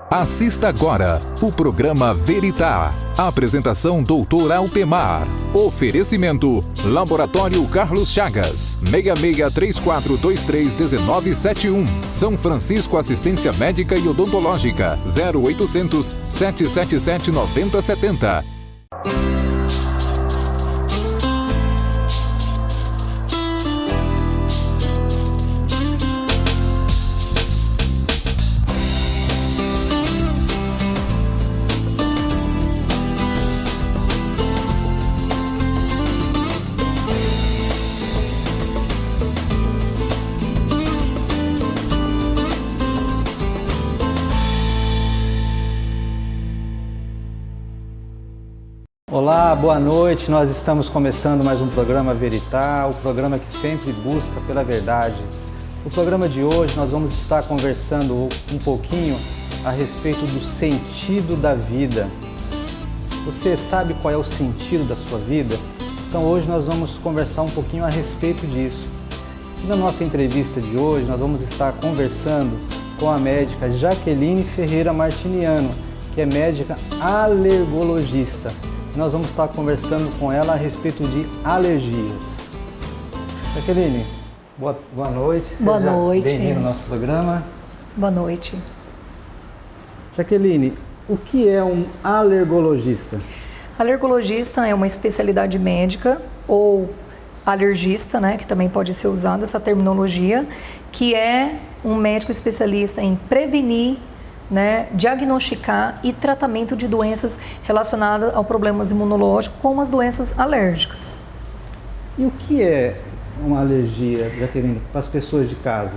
Assista agora o programa Veritá. Apresentação Dr. Altemar. Oferecimento Laboratório Carlos Chagas. 6634231971. São Francisco Assistência Médica e Odontológica. 0800 777 9070. Olá, boa noite. Nós estamos começando mais um programa Veritá, o programa que sempre busca pela verdade. No programa de hoje nós vamos estar conversando um pouquinho a respeito do sentido da vida. Você sabe qual é o sentido da sua vida? Então hoje nós vamos conversar um pouquinho a respeito disso. E na nossa entrevista de hoje nós vamos estar conversando com a médica Jaqueline Ferreira Martiniano, que é médica alergologista. Nós vamos estar conversando com ela a respeito de alergias. Jaqueline, boa noite. Boa noite. Bem-vindo ao nosso programa. Boa noite. Jaqueline, o que é um alergologista? Alergologista é uma especialidade médica ou alergista, né, que também pode ser usada essa terminologia, que é um médico especialista em prevenir, né, diagnosticar e tratamento de doenças relacionadas a problemas imunológicos, como as doenças alérgicas. E o que é uma alergia, Jaqueline, para as pessoas de casa?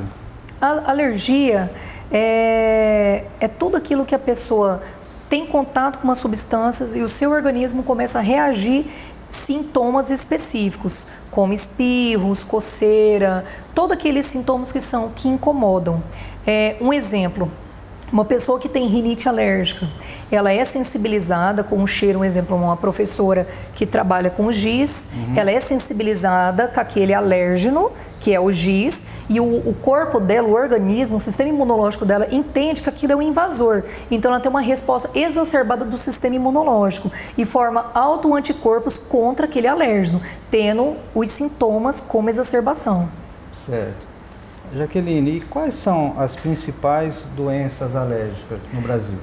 A alergia é tudo aquilo que a pessoa tem contato com umas substâncias e o seu organismo começa a reagir sintomas específicos, como espirros, coceira, todos aqueles sintomas que incomodam. Um exemplo. Uma pessoa que tem rinite alérgica, ela é sensibilizada com o cheiro, um exemplo, uma professora que trabalha com giz, ela é sensibilizada com aquele alérgeno, que é o giz, e o corpo dela, o organismo, o sistema imunológico dela entende que aquilo é um invasor. Então ela tem uma resposta exacerbada do sistema imunológico e forma autoanticorpos contra aquele alérgeno, tendo os sintomas como exacerbação. Certo. Jaqueline, e quais são as principais doenças alérgicas no Brasil?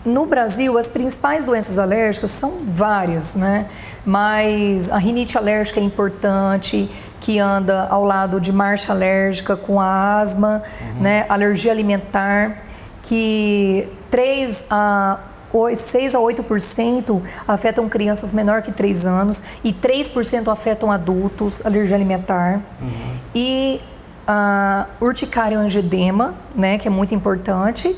No Brasil, as principais doenças alérgicas são várias, né? Mas a rinite alérgica é importante, que anda ao lado de marcha alérgica com a asma, né? Alergia alimentar, que 6 a 8% afetam crianças menor que 3 anos e 3% afetam adultos, alergia alimentar. E a urticária angedema, né, que é muito importante,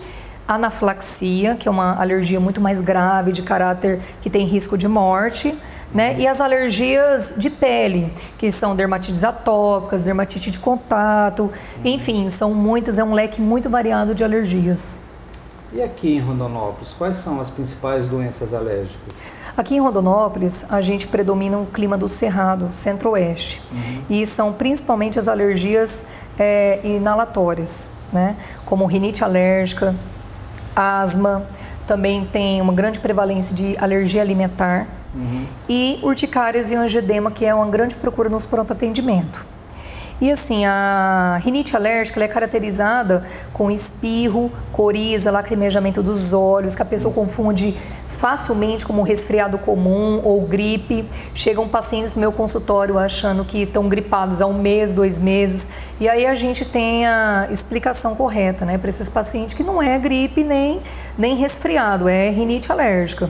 anafilaxia, que é uma alergia muito mais grave, de caráter que tem risco de morte, né, e as alergias de pele, que são dermatites atópicas, dermatite de contato, enfim, são muitas, é um leque muito variado de alergias. E aqui em Rondonópolis, quais são as principais doenças alérgicas? Aqui em Rondonópolis, a gente predomina o clima do Cerrado, Centro-Oeste. E são principalmente as alergias inalatórias, né? Como rinite alérgica, asma, também tem uma grande prevalência de alergia alimentar e urticárias e angedema, que é uma grande procura nos pronto-atendimento. E assim, a rinite alérgica ela é caracterizada com espirro, coriza, lacrimejamento dos olhos, que a pessoa confunde facilmente como resfriado comum ou gripe. Chegam pacientes no meu consultório achando que estão gripados há 1 mês, 2 meses, e aí a gente tem a explicação correta, né, para esses pacientes que não é gripe nem resfriado, é rinite alérgica.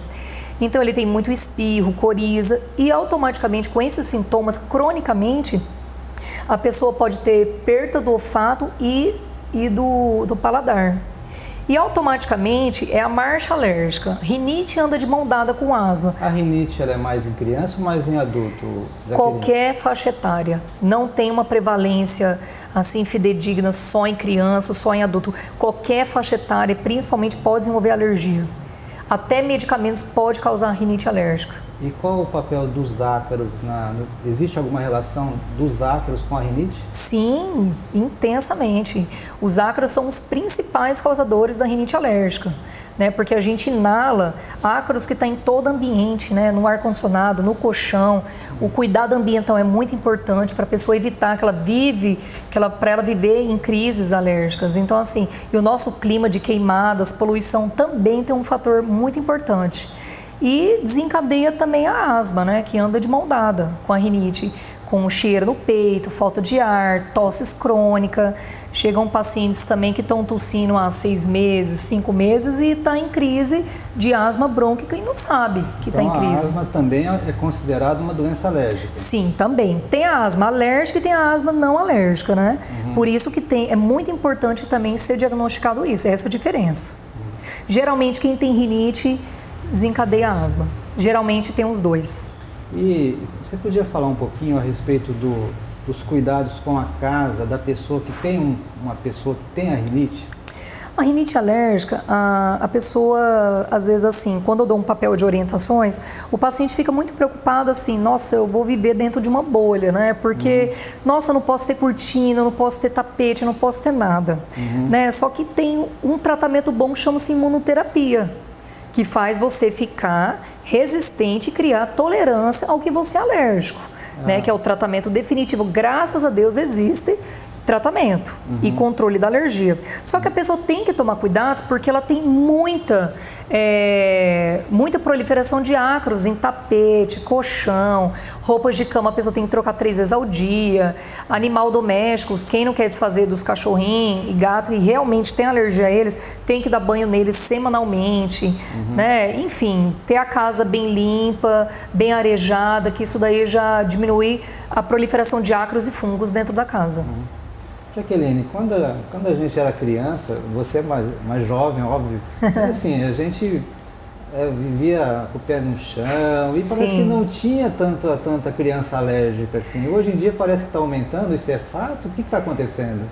Então ele tem muito espirro, coriza e automaticamente com esses sintomas, cronicamente, a pessoa pode ter perda do olfato e do paladar. E automaticamente é a marcha alérgica. Rinite anda de mão dada com asma. A rinite ela é mais em criança ou mais em adulto? Qualquer faixa etária. Não tem uma prevalência assim fidedigna só em criança, só em adulto. Qualquer faixa etária, principalmente, pode desenvolver alergia. Até medicamentos pode causar rinite alérgica. E qual o papel dos ácaros? Existe alguma relação dos ácaros com a rinite? Sim, intensamente. Os ácaros são os principais causadores da rinite alérgica, né? Porque a gente inala ácaros que está em todo ambiente, né? No ar-condicionado, no colchão. O cuidado ambiental é muito importante para a pessoa evitar que para ela viver em crises alérgicas. Então, assim, e o nosso clima de queimadas, poluição também tem um fator muito importante. E desencadeia também a asma, né, que anda de mão dada com a rinite, com cheiro no peito, falta de ar, tosse crônica. Chegam pacientes também que estão tossindo há 6 meses, 5 meses e está em crise de asma brônquica e não sabe que está em crise. A asma também é considerada uma doença alérgica? Sim, também. Tem a asma alérgica e tem a asma não alérgica, né? Por isso que é muito importante também ser diagnosticado isso, essa é a diferença. Geralmente quem tem rinite desencadeia a asma. Geralmente tem os dois. E você podia falar um pouquinho a respeito dos cuidados com a casa da pessoa que tem uma pessoa que tem a rinite? A rinite alérgica, a pessoa, às vezes assim, quando eu dou um papel de orientações, o paciente fica muito preocupado assim, nossa, eu vou viver dentro de uma bolha, né? Porque, nossa, eu não posso ter cortina, eu não posso ter tapete, eu não posso ter nada, né? Só que tem um tratamento bom que chama-se imunoterapia, que faz você ficar resistente e criar tolerância ao que você é alérgico, né? Que é o tratamento definitivo. Graças a Deus existe tratamento e controle da alergia. Só que a pessoa tem que tomar cuidado porque ela tem muita proliferação de ácaros em tapete, colchão, roupas de cama, a pessoa tem que trocar 3 vezes ao dia, animal doméstico, quem não quer desfazer dos cachorrinhos e gatos e realmente tem alergia a eles, tem que dar banho neles semanalmente, né? Enfim, ter a casa bem limpa, bem arejada, que isso daí já diminui a proliferação de ácaros e fungos dentro da casa. Jaqueline, quando a gente era criança, você é mais jovem, óbvio, mas assim, a gente vivia com o pé no chão e parece que não tinha tanta criança alérgica assim. Hoje em dia parece que está aumentando, isso é fato? O que está acontecendo?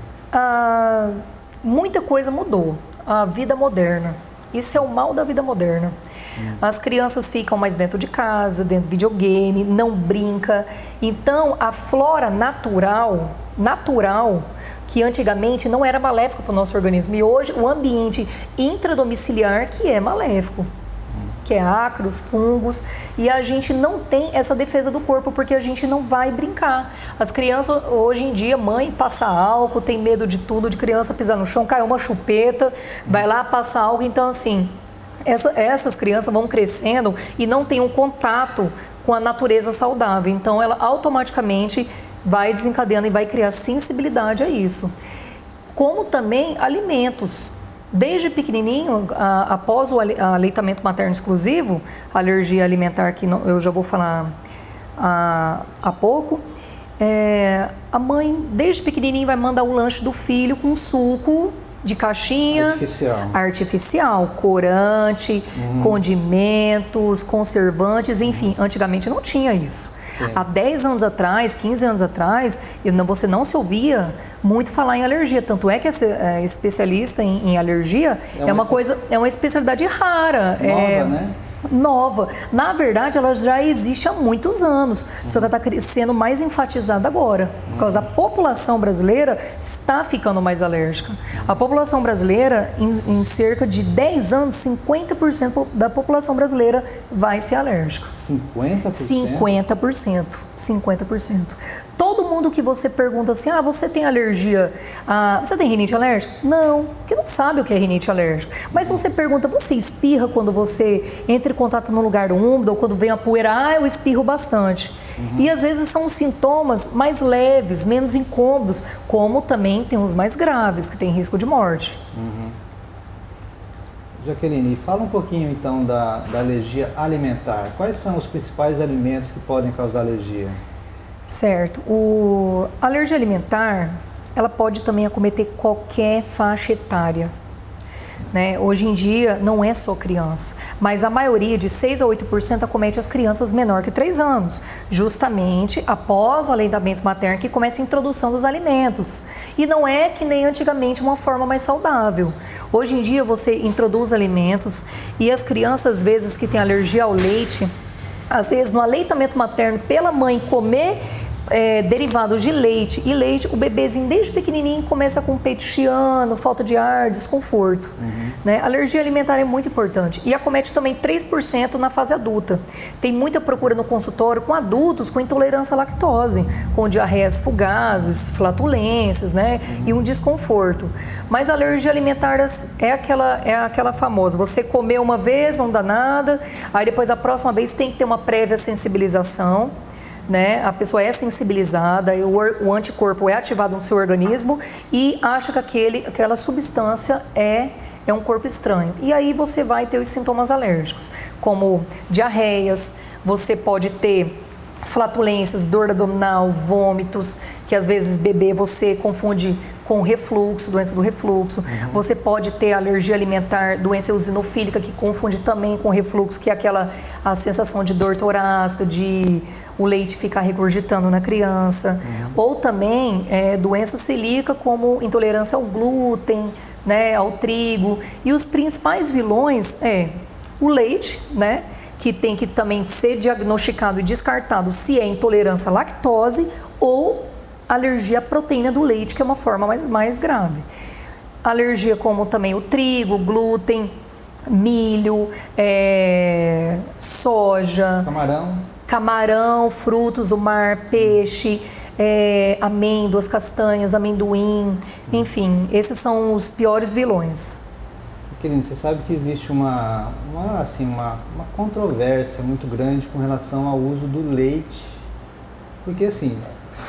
Muita coisa mudou. A vida moderna. Isso é o mal da vida moderna. As crianças ficam mais dentro de casa, dentro do videogame, não brinca. Então, a flora natural, que antigamente não era maléfica para o nosso organismo. E hoje o ambiente intradomiciliar que é maléfico, que é ácaros, fungos, e a gente não tem essa defesa do corpo porque a gente não vai brincar. As crianças hoje em dia, mãe passa álcool, tem medo de tudo, de criança pisar no chão, cai uma chupeta, vai lá, passa álcool. Então assim, essas crianças vão crescendo e não tem um contato com a natureza saudável. Então ela automaticamente vai desencadeando e vai criar sensibilidade a isso. Como também alimentos. Desde pequenininho, após o aleitamento materno exclusivo, alergia alimentar, que eu já vou falar há pouco, a mãe, desde pequenininho, vai mandar o lanche do filho com suco de caixinha artificial, corante, condimentos, conservantes, enfim, antigamente não tinha isso. Há 10 anos atrás, 15 anos atrás, você não se ouvia muito falar em alergia. Tanto é que essa especialista em alergia é uma especialidade rara. Nova, né? Nova. Na verdade, ela já existe há muitos anos, só que ela está sendo mais enfatizada agora, por causa da população brasileira está ficando mais alérgica. A população brasileira, em cerca de 10 anos, 50% da população brasileira vai ser alérgica. 50%? 50%. Todo mundo que você pergunta assim, você tem alergia, você tem rinite alérgica? Não, porque não sabe o que é rinite alérgica. Mas se você pergunta, você espirra quando você entra em contato num lugar úmido ou quando vem a poeira? Eu espirro bastante. E às vezes são sintomas mais leves, menos incômodos, como também tem os mais graves, que tem risco de morte. Jaqueline, fala um pouquinho então da alergia alimentar. Quais são os principais alimentos que podem causar alergia? Certo. A alergia alimentar, ela pode também acometer qualquer faixa etária, né? Hoje em dia não é só criança, mas a maioria, de 6 a 8%, acomete as crianças menor que 3 anos, justamente após o aleitamento materno que começa a introdução dos alimentos. E não é que nem antigamente uma forma mais saudável. Hoje em dia você introduz alimentos e as crianças, às vezes, que têm alergia ao leite, às vezes no aleitamento materno, pela mãe comer derivados de leite e leite, o bebezinho desde pequenininho começa com o peito chiando, falta de ar, desconforto. Né? Alergia alimentar é muito importante e acomete também 3% na fase adulta. Tem muita procura no consultório com adultos com intolerância à lactose, com diarreias fugazes, flatulências, né? E um desconforto. Mas a alergia alimentar é aquela famosa, você comeu uma vez, não dá nada, aí depois a próxima vez tem que ter uma prévia sensibilização. Né? A pessoa é sensibilizada, o anticorpo é ativado no seu organismo e acha que aquela substância é um corpo estranho. E aí você vai ter os sintomas alérgicos, como diarreias, você pode ter flatulências, dor abdominal, vômitos, que às vezes bebê você confunde com refluxo, doença do refluxo. Você pode ter alergia alimentar, doença eosinofílica, que confunde também com refluxo, que é a sensação de dor torácica, de o leite ficar regurgitando na criança. Ou também doença celíaca, como intolerância ao glúten, né, ao trigo. E os principais vilões o leite, né, que tem que também ser diagnosticado e descartado se é intolerância à lactose ou alergia à proteína do leite, que é uma forma mais grave. Alergia como também o trigo, glúten, milho, soja, camarão, frutos do mar, peixe, amêndoas, castanhas, amendoim, enfim, esses são os piores vilões. Querida, você sabe que existe uma controvérsia muito grande com relação ao uso do leite, porque assim,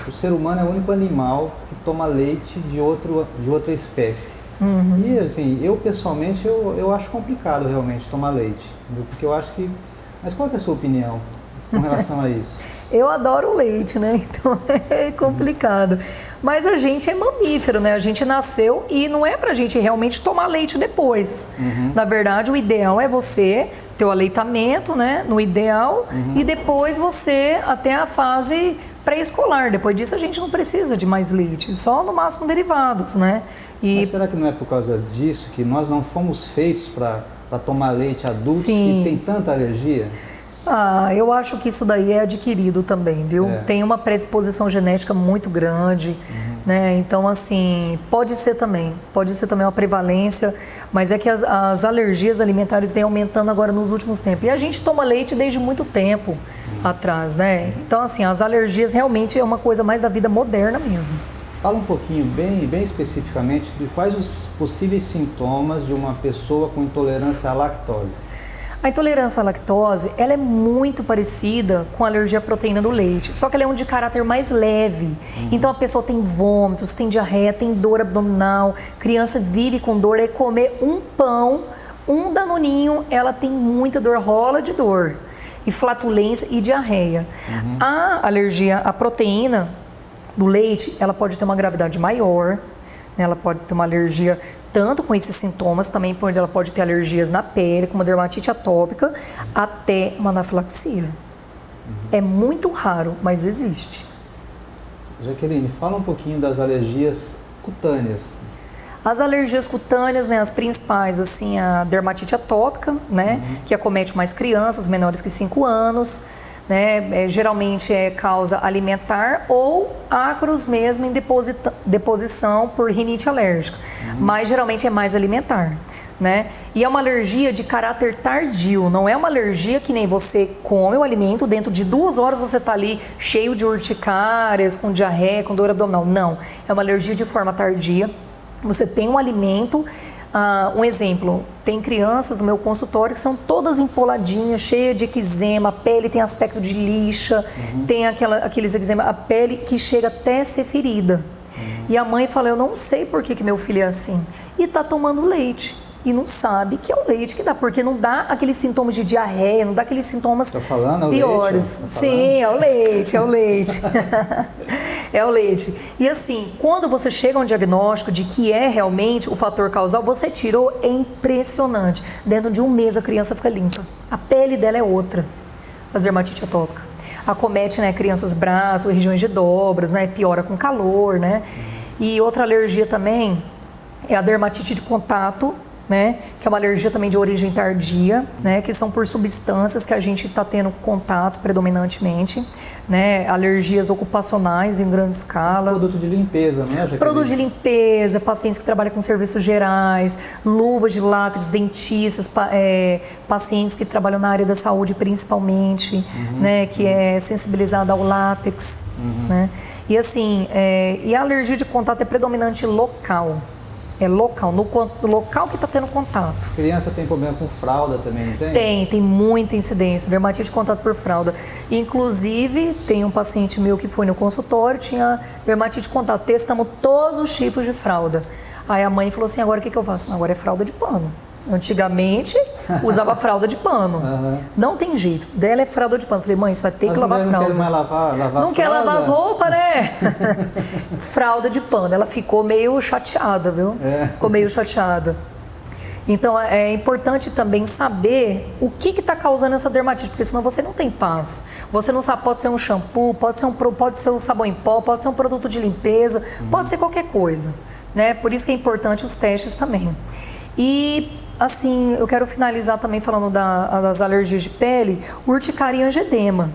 o ser humano é o único animal que toma leite de outra espécie. E assim, eu pessoalmente, eu acho complicado realmente tomar leite, entendeu? Porque eu acho que... Mas qual é a sua opinião com relação a isso? Eu adoro leite, né? Então é complicado. Mas a gente é mamífero, né? A gente nasceu e não é pra gente realmente tomar leite depois. Na verdade, o ideal é você ter o aleitamento, né? No ideal, e depois você até a fase pré-escolar. Depois disso a gente não precisa de mais leite, só no máximo derivados, né? Mas será que não é por causa disso que nós não fomos feitos para tomar leite adultos e tem tanta alergia? Eu acho que isso daí é adquirido também, viu? Tem uma predisposição genética muito grande, né? Então, assim, pode ser também uma prevalência, mas é que as alergias alimentares vêm aumentando agora nos últimos tempos. E a gente toma leite desde muito tempo atrás, né? Então, assim, as alergias realmente é uma coisa mais da vida moderna mesmo. Fala um pouquinho, bem especificamente, de quais os possíveis sintomas de uma pessoa com intolerância à lactose. A intolerância à lactose, ela é muito parecida com a alergia à proteína do leite, só que ela é de caráter mais leve. Então a pessoa tem vômitos, tem diarreia, tem dor abdominal, criança vive com dor, é comer um pão, um danoninho, ela tem muita dor, rola de dor, e flatulência e diarreia. A alergia à proteína do leite, ela pode ter uma gravidade maior, né? Ela pode ter uma alergia tanto com esses sintomas, também ela pode ter alergias na pele, como dermatite atópica, até uma anafilaxia. É muito raro, mas existe. Jaqueline, fala um pouquinho das alergias cutâneas. As alergias cutâneas, né, as principais, assim, a dermatite atópica, né, que acomete mais crianças menores que 5 anos, né, geralmente é causa alimentar ou ácaros mesmo em deposição por rinite alérgica, mas geralmente é mais alimentar, né? E é uma alergia de caráter tardio, não é uma alergia que nem você come o alimento, dentro de 2 horas você está ali cheio de urticárias, com diarreia, com dor abdominal, não. É uma alergia de forma tardia, você tem um alimento. Um exemplo, tem crianças no meu consultório que são todas empoladinhas, cheias de eczema, a pele tem aspecto de lixa, tem aqueles eczema, a pele que chega até ser ferida. E a mãe fala, eu não sei por que meu filho é assim. E está tomando leite. E não sabe que é o leite que dá, porque não dá aqueles sintomas de diarreia, não dá aqueles sintomas piores. Sim, é o leite, é o leite. É o leite. E assim, quando você chega a um diagnóstico de que é realmente o fator causal, você tirou, é impressionante. Dentro de 1 mês a criança fica limpa. A pele dela é outra, a dermatite atópica. Acomete, né, crianças, braços, regiões de dobras, né, piora com calor, né. E outra alergia também é a dermatite de contato, né? Que é uma alergia também de origem tardia, né? Que são por substâncias que a gente está tendo contato predominantemente, né? Alergias ocupacionais em grande escala. Produto de limpeza, né? Produto de limpeza, pacientes que trabalham com serviços gerais, luvas de látex, dentistas, pacientes que trabalham na área da saúde principalmente, né? Que é sensibilizada ao látex, né? E assim, e a alergia de contato é predominante local. É local, no local que está tendo contato. Criança tem problema com fralda também, não tem? Tem muita incidência, dermatite de contato por fralda. Inclusive, tem um paciente meu que foi no consultório, tinha dermatite de contato. Testamos todos os tipos de fralda. Aí a mãe falou assim, agora o que eu faço? Agora é fralda de pano. Antigamente, usava fralda de pano. Não tem jeito. Dela é fralda de pano. Falei, mãe, você vai ter que lavar fralda. Não quer mais lavar Não quer lavar as roupas, né? Fralda de pano. Ela ficou meio chateada, viu? Ficou meio chateada. Então, é importante também saber o que está causando essa dermatite, porque senão você não tem paz. Você não sabe, pode ser um shampoo, pode ser um sabão em pó, pode ser um produto de limpeza, pode ser qualquer coisa, né? Por isso que é importante os testes também. E, assim, eu quero finalizar também falando das alergias de pele, urticária e angedema,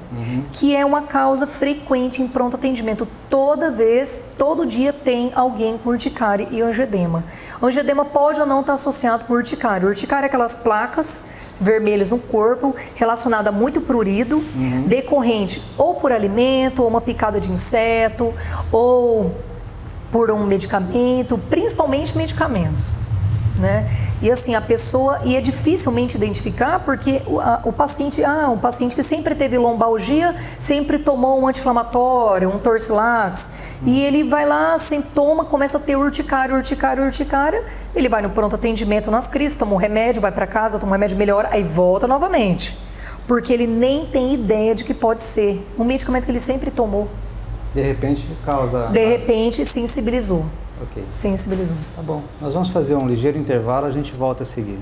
que é uma causa frequente em pronto atendimento. Todo dia tem alguém com urticária e angedema. Angedema pode ou não estar associado com urticária. Urticária é aquelas placas vermelhas no corpo, relacionada a muito prurido, decorrente ou por alimento, ou uma picada de inseto, ou por um medicamento, principalmente medicamentos. Né? E assim, a pessoa, e é dificilmente identificar porque o paciente que sempre teve lombalgia, sempre tomou um anti-inflamatório, um Torcilax, e ele vai lá, sintoma, começa a ter urticária, ele vai no pronto atendimento nas crises, toma um remédio, vai para casa, toma um remédio, melhora, aí volta novamente, porque ele nem tem ideia de que pode ser um medicamento que ele sempre tomou. De repente causa... De repente sensibilizou. Ok. Sensibilizou. Tá bom. Nós vamos fazer um ligeiro intervalo, a gente volta a seguir.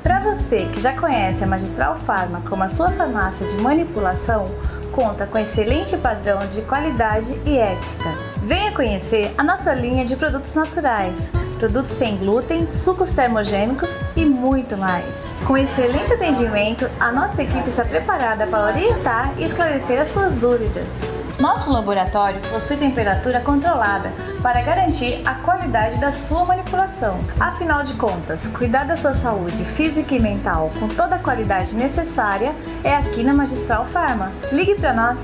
Para você que já conhece a Magistral Pharma como a sua farmácia de manipulação, conta com excelente padrão de qualidade e ética. Venha conhecer a nossa linha de produtos naturais, produtos sem glúten, sucos termogênicos e muito mais. Com excelente atendimento, a nossa equipe está preparada para orientar e esclarecer as suas dúvidas. Nosso laboratório possui temperatura controlada para garantir a qualidade da sua manipulação. Afinal de contas, cuidar da sua saúde física e mental com toda a qualidade necessária é aqui na Magistral Pharma. Ligue para nós!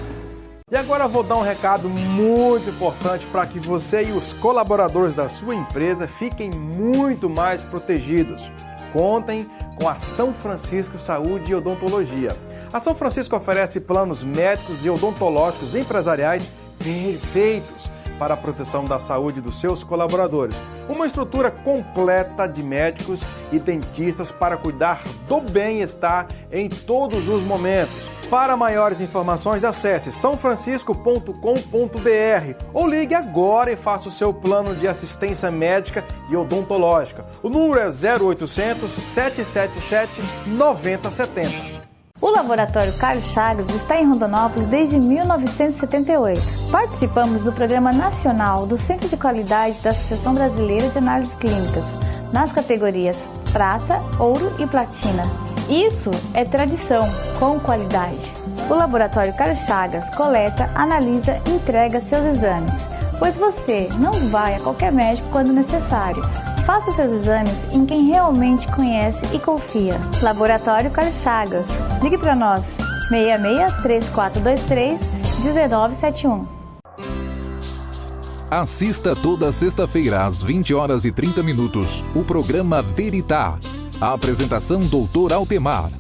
E agora vou dar um recado muito importante para que você e os colaboradores da sua empresa fiquem muito mais protegidos. Contem com a São Francisco Saúde e Odontologia. A São Francisco oferece planos médicos e odontológicos empresariais perfeitos para a proteção da saúde dos seus colaboradores. Uma estrutura completa de médicos e dentistas para cuidar do bem-estar em todos os momentos. Para maiores informações, acesse sãofrancisco.com.br ou ligue agora e faça o seu plano de assistência médica e odontológica. O número é 0800 777 9070. O Laboratório Carlos Chagas está em Rondonópolis desde 1978. Participamos do Programa Nacional do Centro de Qualidade da Associação Brasileira de Análises Clínicas, nas categorias Prata, Ouro e Platina. Isso é tradição, com qualidade. O Laboratório Carlos Chagas coleta, analisa e entrega seus exames, pois você não vai a qualquer médico quando necessário. Faça seus exames em quem realmente conhece e confia. Laboratório Carlos Chagas. Ligue para nós, 66-3423-1971. Assista toda sexta-feira às 20h30 o programa Veritá. A apresentação Dr. Altemar.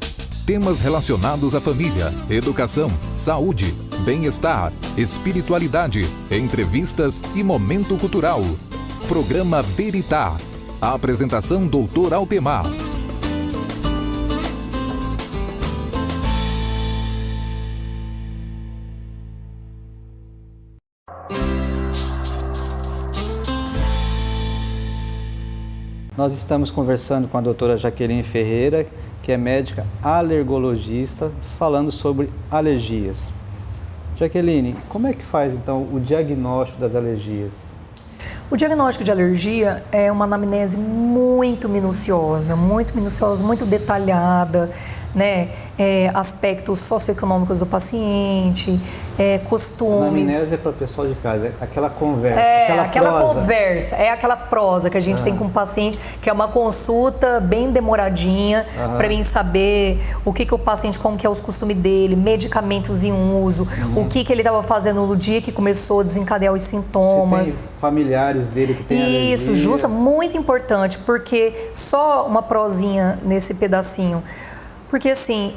Temas relacionados à família, educação, saúde, bem-estar, espiritualidade, entrevistas e momento cultural. Programa Veritá. A apresentação Dr. Altemar. Nós estamos conversando com a doutora Jaqueline Ferreira, que é médica alergologista, falando sobre alergias. Jaqueline, como é que faz então o diagnóstico das alergias? O diagnóstico de alergia é uma anamnese muito minuciosa, muito detalhada, né? Aspectos socioeconômicos do paciente, costumes. Anamnese é para o pessoal de casa, aquela conversa, aquela prosa que a gente tem com o paciente, que é uma consulta bem demoradinha, para mim saber o que o paciente, como que é os costumes dele, medicamentos em uso, o que ele estava fazendo no dia que começou a desencadear os sintomas. Se tem familiares dele que tem alergia. Isso, justa, muito importante, porque só uma prosinha nesse pedacinho. Porque assim,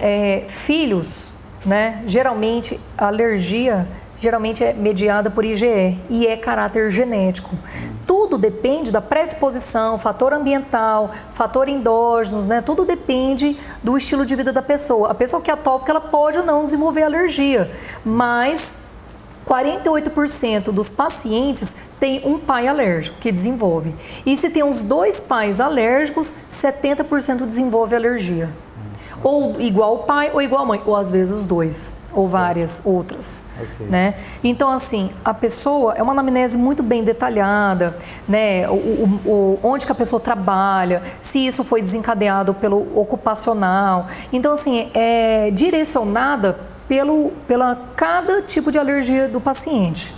filhos, né, geralmente a alergia é mediada por IgE e é caráter genético. Tudo depende da predisposição, fator ambiental, fator endógenos, né? Tudo depende do estilo de vida da pessoa. A pessoa que é atópica, ela pode ou não desenvolver alergia, mas 48% dos pacientes tem um pai alérgico que desenvolve. E se tem os 2 pais alérgicos, 70% desenvolve alergia. Ou igual o pai ou igual a mãe, ou às vezes os 2, ou várias outras, né? Então, assim, a pessoa é uma anamnese muito bem detalhada, né? Onde que a pessoa trabalha, se isso foi desencadeado pelo ocupacional. Então, assim, é direcionada pela cada tipo de alergia do paciente,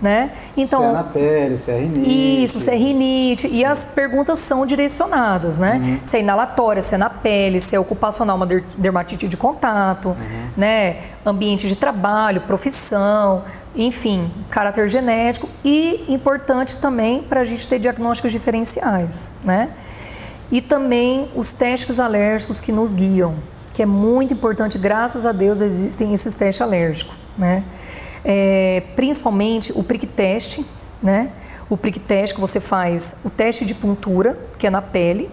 né? Então, se é na pele, se é rinite. Isso, se é rinite. E as perguntas são direcionadas, né? Se é inalatória, se é na pele, se é ocupacional, uma dermatite de contato, né? Ambiente de trabalho, profissão, enfim, caráter genético. E importante também para a gente ter diagnósticos diferenciais, né? E também os testes alérgicos que nos guiam, que é muito importante, graças a Deus existem esses testes alérgicos, né? Principalmente o prick test, né? O prick test que você faz, o teste de puntura, que é na pele,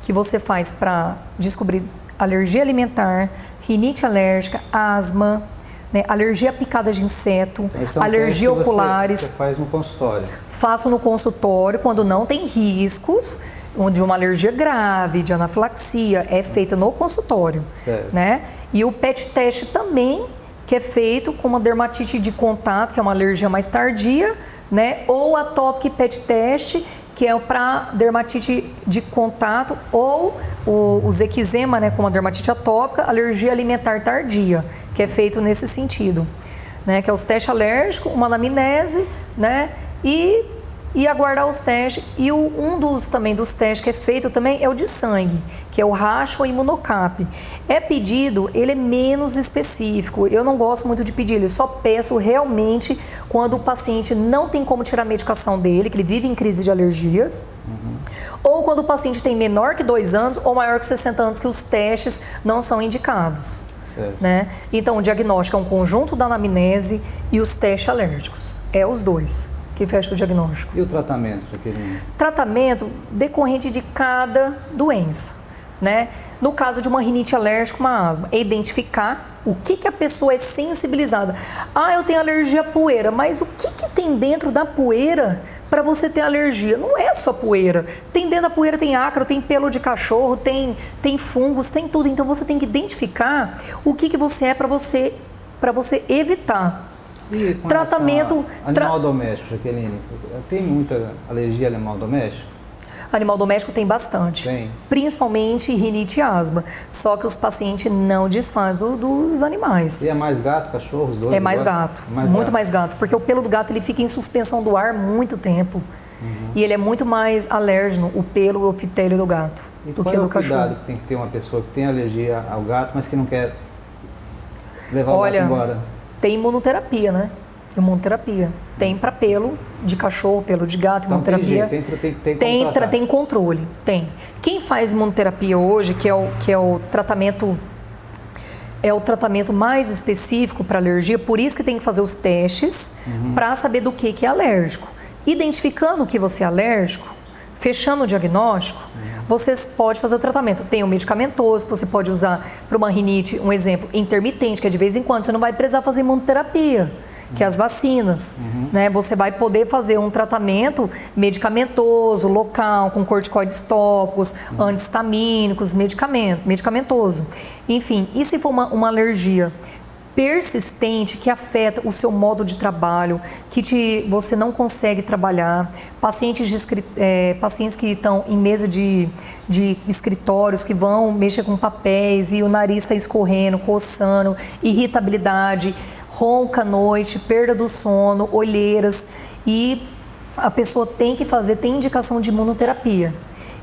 que você faz para descobrir alergia alimentar, rinite alérgica, asma, né? Alergia a picada de inseto, alergia oculares. Você faz no consultório? Faço no consultório quando não tem riscos de uma alergia grave, de anafilaxia, é feita no consultório, né? E o PET teste também, que é feito com uma dermatite de contato, que é uma alergia mais tardia, né? Ou atópico PET teste, que é para dermatite de contato, ou os eczema, né? Como a dermatite atópica, alergia alimentar tardia, que é feito nesse sentido, né? Que é os testes alérgicos, uma anamnese, né? E aguardar os testes. E um dos testes que é feito também é o de sangue, que é o racho ou imunocap. É pedido, ele é menos específico. Eu não gosto muito de pedir, eu só peço realmente quando o paciente não tem como tirar a medicação dele, que ele vive em crise de alergias, ou quando o paciente tem menor que 2 anos ou maior que 60 anos, que os testes não são indicados. Né? Então, o diagnóstico é um conjunto da anamnese e os testes alérgicos. É os 2 que fecha o diagnóstico. E o tratamento, Jaqueline? Tratamento decorrente de cada doença, né? No caso de uma rinite alérgica, uma asma, é identificar o que a pessoa é sensibilizada. Eu tenho alergia à poeira, mas o que tem dentro da poeira para você ter alergia? Não é só poeira. Tem dentro da poeira, tem ácaro, tem pelo de cachorro, tem fungos, tem tudo. Então você tem que identificar o que você é para você evitar. E com tratamento animal doméstico, Jaqueline, tem muita alergia a animal doméstico? Animal doméstico tem bastante, principalmente rinite e asma, só que os pacientes não desfazem dos animais. E é mais gato, cachorro, os dois? É mais gato, mais gato, porque o pelo do gato ele fica em suspensão do ar muito tempo, e ele é muito mais alérgeno, o pelo e o epitélio do gato, do que do cachorro. Qual é o cuidado que tem que ter uma pessoa que tem alergia ao gato, mas que não quer levar o gato embora? Tem imunoterapia, né? Imunoterapia. Tem para pelo de cachorro, pelo de gato, então, imunoterapia. Tem controle. Tem. Quem faz imunoterapia hoje, que é o tratamento mais específico para alergia, por isso que tem que fazer os testes para saber do que é alérgico. Identificando o que você é alérgico, fechando o diagnóstico, você pode fazer o tratamento. Tem o medicamentoso que você pode usar para uma rinite, um exemplo, intermitente, que é de vez em quando você não vai precisar fazer imunoterapia, que é as vacinas. Né? Você vai poder fazer um tratamento medicamentoso, local, com corticoides tópicos, antihistamínicos, medicamentoso. Enfim, e se for uma alergia persistente que afeta o seu modo de trabalho, você não consegue trabalhar, pacientes que estão em mesa de escritórios, que vão mexer com papéis e o nariz está escorrendo, coçando, irritabilidade, ronca à noite, perda do sono, olheiras, e a pessoa tem indicação de imunoterapia.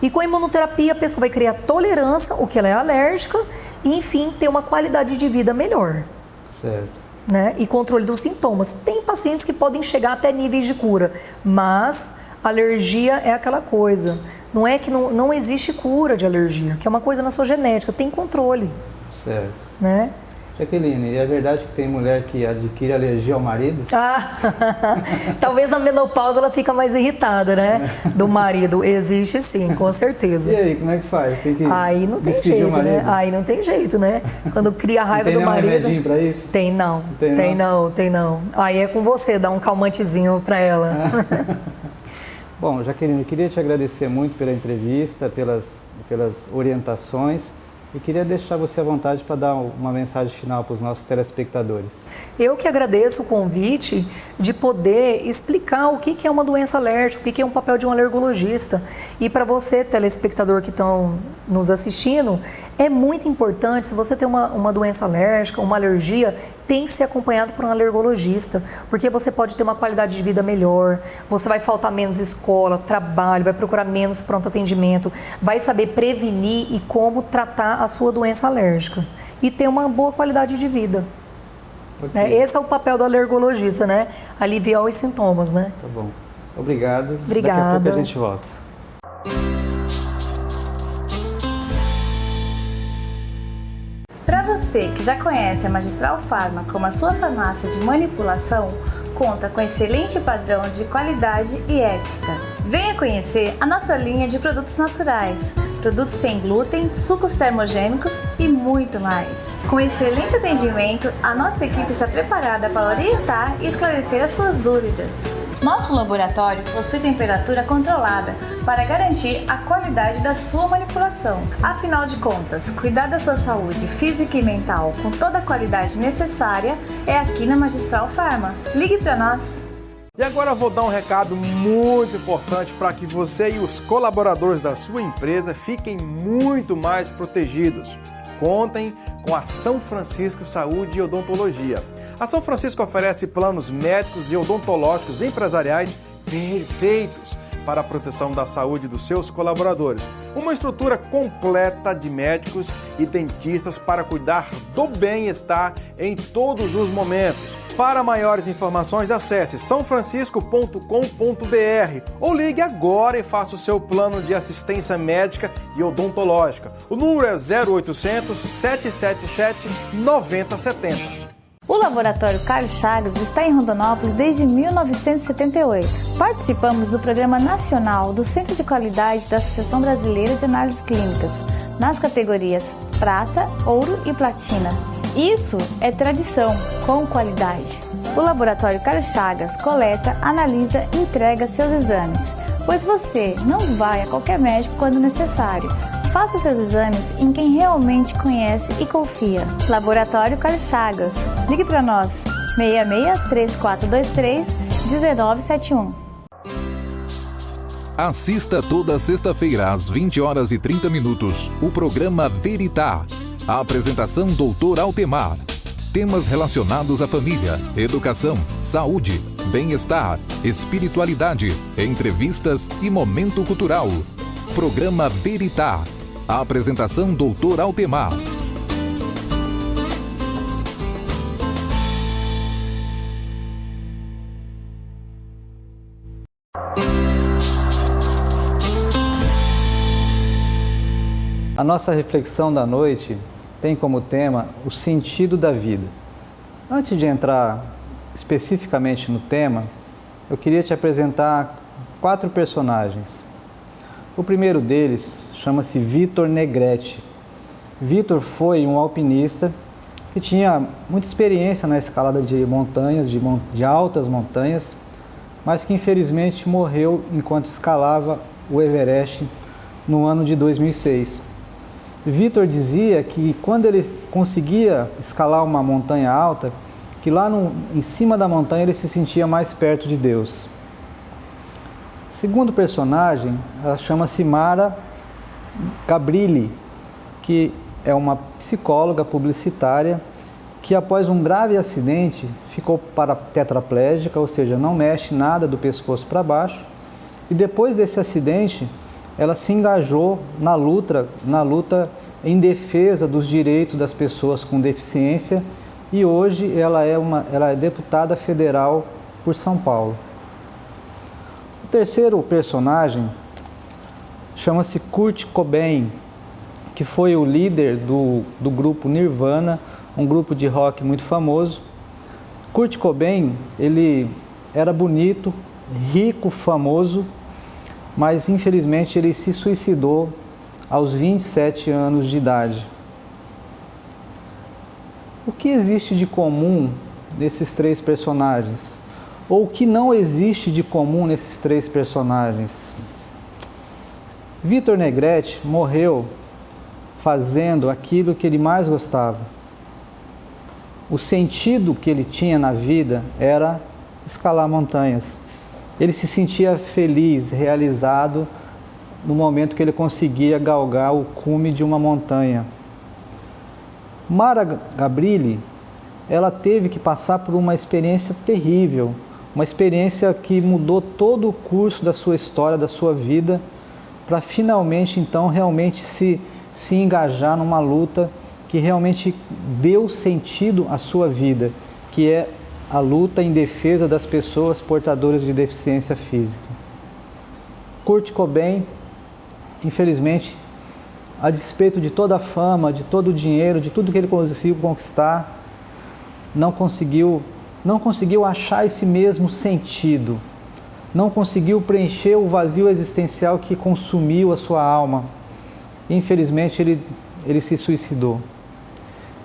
E com a imunoterapia a pessoa vai criar tolerância, o que ela é alérgica, e enfim, ter uma qualidade de vida melhor. Certo. Né? E controle dos sintomas. Tem pacientes que podem chegar até níveis de cura, mas alergia é aquela coisa. Não é que não existe cura de alergia, que é uma coisa na sua genética, tem controle. Certo. Né? Jaqueline, é verdade que tem mulher que adquire alergia ao marido? Talvez na menopausa ela fica mais irritada, né? Do marido. Existe sim, com certeza. E aí, como é que faz? Tem que aí não tem jeito, né? Aí não tem jeito, né? Quando cria a raiva do marido. Tem remedinho pra isso? Tem não. Aí é com você, dá um calmantezinho pra ela. Bom, Jaqueline, eu queria te agradecer muito pela entrevista, pelas orientações. E queria deixar você à vontade para dar uma mensagem final para os nossos telespectadores. Eu que agradeço o convite de poder explicar o que é uma doença alérgica, o que é um papel de um alergologista. E para você, telespectador que estão nos assistindo, é muito importante, se você tem uma doença alérgica, uma alergia, tem que ser acompanhado por um alergologista, porque você pode ter uma qualidade de vida melhor, você vai faltar menos escola, trabalho, vai procurar menos pronto atendimento, vai saber prevenir e como tratar a sua doença alérgica e ter uma boa qualidade de vida. Okay. Esse é o papel do alergologista, né? Aliviar os sintomas, né? Tá bom. Obrigado. Obrigada. Daqui a pouco a gente volta. Para você que já conhece a Magistral Pharma como a sua farmácia de manipulação, conta com excelente padrão de qualidade e ética. Venha conhecer a nossa linha de produtos naturais, produtos sem glúten, sucos termogênicos e muito mais. Com excelente atendimento, a nossa equipe está preparada para orientar e esclarecer as suas dúvidas. Nosso laboratório possui temperatura controlada para garantir a qualidade da sua manipulação. Afinal de contas, cuidar da sua saúde física e mental com toda a qualidade necessária é aqui na Magistral Pharma. Ligue para nós! E agora eu vou dar um recado muito importante para que você e os colaboradores da sua empresa fiquem muito mais protegidos. Contem com a São Francisco Saúde e Odontologia. A São Francisco oferece planos médicos e odontológicos empresariais perfeitos para a proteção da saúde dos seus colaboradores. Uma estrutura completa de médicos e dentistas para cuidar do bem-estar em todos os momentos. Para maiores informações, acesse sãofrancisco.com.br ou ligue agora e faça o seu plano de assistência médica e odontológica. O número é 0800 777 9070. O Laboratório Carlos Chagas está em Rondonópolis desde 1978. Participamos do Programa Nacional do Centro de Qualidade da Associação Brasileira de Análises Clínicas, nas categorias Prata, Ouro e Platina. Isso é tradição com qualidade. O Laboratório Carlos Chagas coleta, analisa e entrega seus exames, pois você não vai a qualquer médico quando necessário. Faça seus exames em quem realmente conhece e confia. Laboratório Carlos Chagas. Ligue para nós, 66-3423-1971. Assista toda sexta-feira às 20h30 o programa Veritá. A apresentação Dr. Altemar. Temas relacionados à família, educação, saúde, bem-estar, espiritualidade, entrevistas e momento cultural. Programa Veritá. A apresentação Dr. Altemar. A nossa reflexão da noite tem como tema o sentido da vida. Antes de entrar especificamente no tema, eu queria te apresentar 4 personagens. O primeiro deles chama-se Vitor Negretti. Vitor foi um alpinista que tinha muita experiência na escalada de montanhas, de altas montanhas, mas que infelizmente morreu enquanto escalava o Everest no ano de 2006. Victor dizia que quando ele conseguia escalar uma montanha alta, que lá em cima da montanha ele se sentia mais perto de Deus. Segundo personagem, ela chama-se Mara Gabrilli, que é uma psicóloga publicitária que após um grave acidente ficou tetraplégica, ou seja, não mexe nada do pescoço para baixo, e depois desse acidente ela se engajou na luta em defesa dos direitos das pessoas com deficiência, e hoje ela é deputada federal por São Paulo. O terceiro personagem chama-se Kurt Cobain, que foi o líder do grupo Nirvana, um grupo de rock muito famoso. Kurt Cobain, ele era bonito, rico, famoso, mas infelizmente ele se suicidou aos 27 anos de idade. O que existe de comum nesses três personagens? Ou o que não existe de comum nesses três personagens? Victor Negrete morreu fazendo aquilo que ele mais gostava. O sentido que ele tinha na vida era escalar montanhas. Ele se sentia feliz, realizado no momento que ele conseguia galgar o cume de uma montanha. Mara Gabrilli, ela teve que passar por uma experiência terrível, uma experiência que mudou todo o curso da sua história, da sua vida, para finalmente, então, realmente se engajar numa luta que realmente deu sentido à sua vida, que é a luta em defesa das pessoas portadoras de deficiência física. Kurt Cobain, infelizmente, a despeito de toda a fama, de todo o dinheiro, de tudo que ele conseguiu conquistar, não conseguiu achar esse mesmo sentido, não conseguiu preencher o vazio existencial que consumiu a sua alma. Infelizmente, ele se suicidou.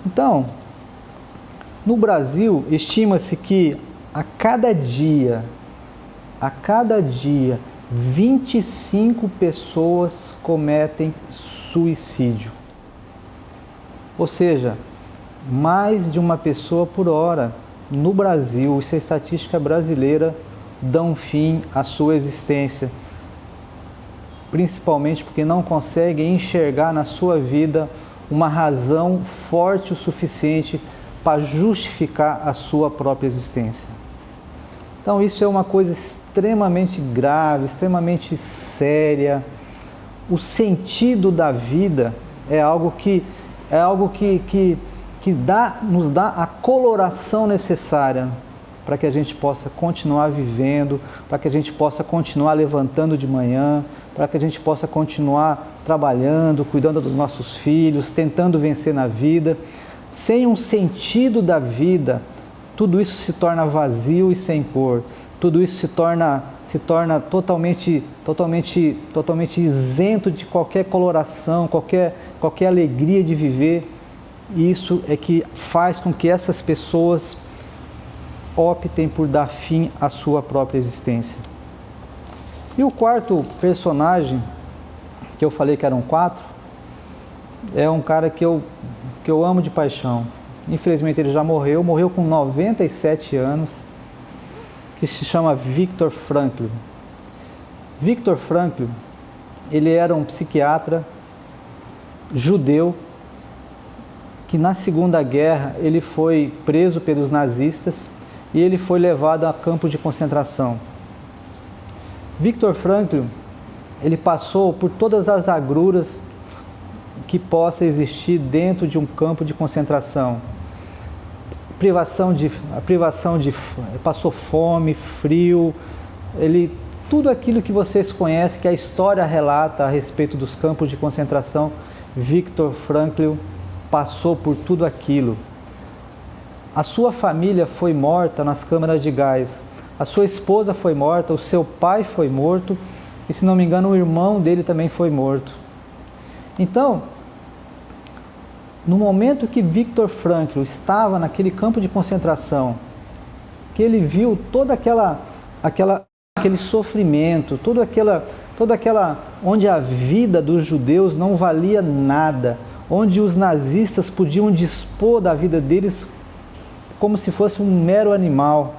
Então, no Brasil, estima-se que a cada dia, 25 pessoas cometem suicídio. Ou seja, mais de uma pessoa por hora no Brasil, isso é estatística brasileira, dão fim à sua existência. Principalmente porque não conseguem enxergar na sua vida uma razão forte o suficiente para justificar a sua própria existência. Então isso é uma coisa extremamente grave, extremamente séria. O sentido da vida é algo que nos dá a coloração necessária para que a gente possa continuar vivendo, para que a gente possa continuar levantando de manhã, para que a gente possa continuar trabalhando, cuidando dos nossos filhos, tentando vencer na vida. Sem um sentido da vida, tudo isso se torna vazio e sem cor. Tudo isso se torna totalmente isento de qualquer coloração, qualquer alegria de viver. E isso é que faz com que essas pessoas optem por dar fim à sua própria existência. E o quarto personagem, que eu falei que eram 4, é um cara que eu amo de paixão. Infelizmente ele já morreu com 97 anos, que se chama Viktor Frankl. Viktor Frankl, ele era um psiquiatra judeu, que na Segunda Guerra ele foi preso pelos nazistas e ele foi levado a campo de concentração. Viktor Frankl, ele passou por todas as agruras que possa existir dentro de um campo de concentração. Passou fome, frio, tudo aquilo que vocês conhecem, que a história relata a respeito dos campos de concentração, Viktor Frankl passou por tudo aquilo. A sua família foi morta nas câmaras de gás, a sua esposa foi morta, o seu pai foi morto e, se não me engano, o irmão dele também foi morto. Então, no momento que Viktor Frankl estava naquele campo de concentração, que ele viu todo aquele sofrimento, toda aquela onde a vida dos judeus não valia nada, onde os nazistas podiam dispor da vida deles como se fosse um mero animal.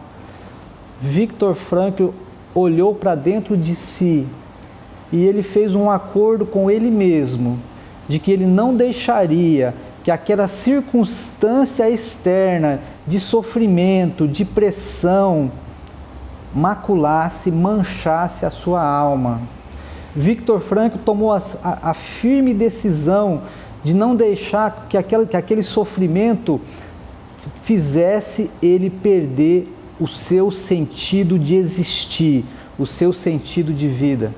Viktor Frankl olhou para dentro de si e ele fez um acordo com ele mesmo, de que ele não deixaria que aquela circunstância externa de sofrimento, de pressão, maculasse, manchasse a sua alma. Viktor Frankl tomou a firme decisão de não deixar que aquele sofrimento fizesse ele perder o seu sentido de existir, o seu sentido de vida.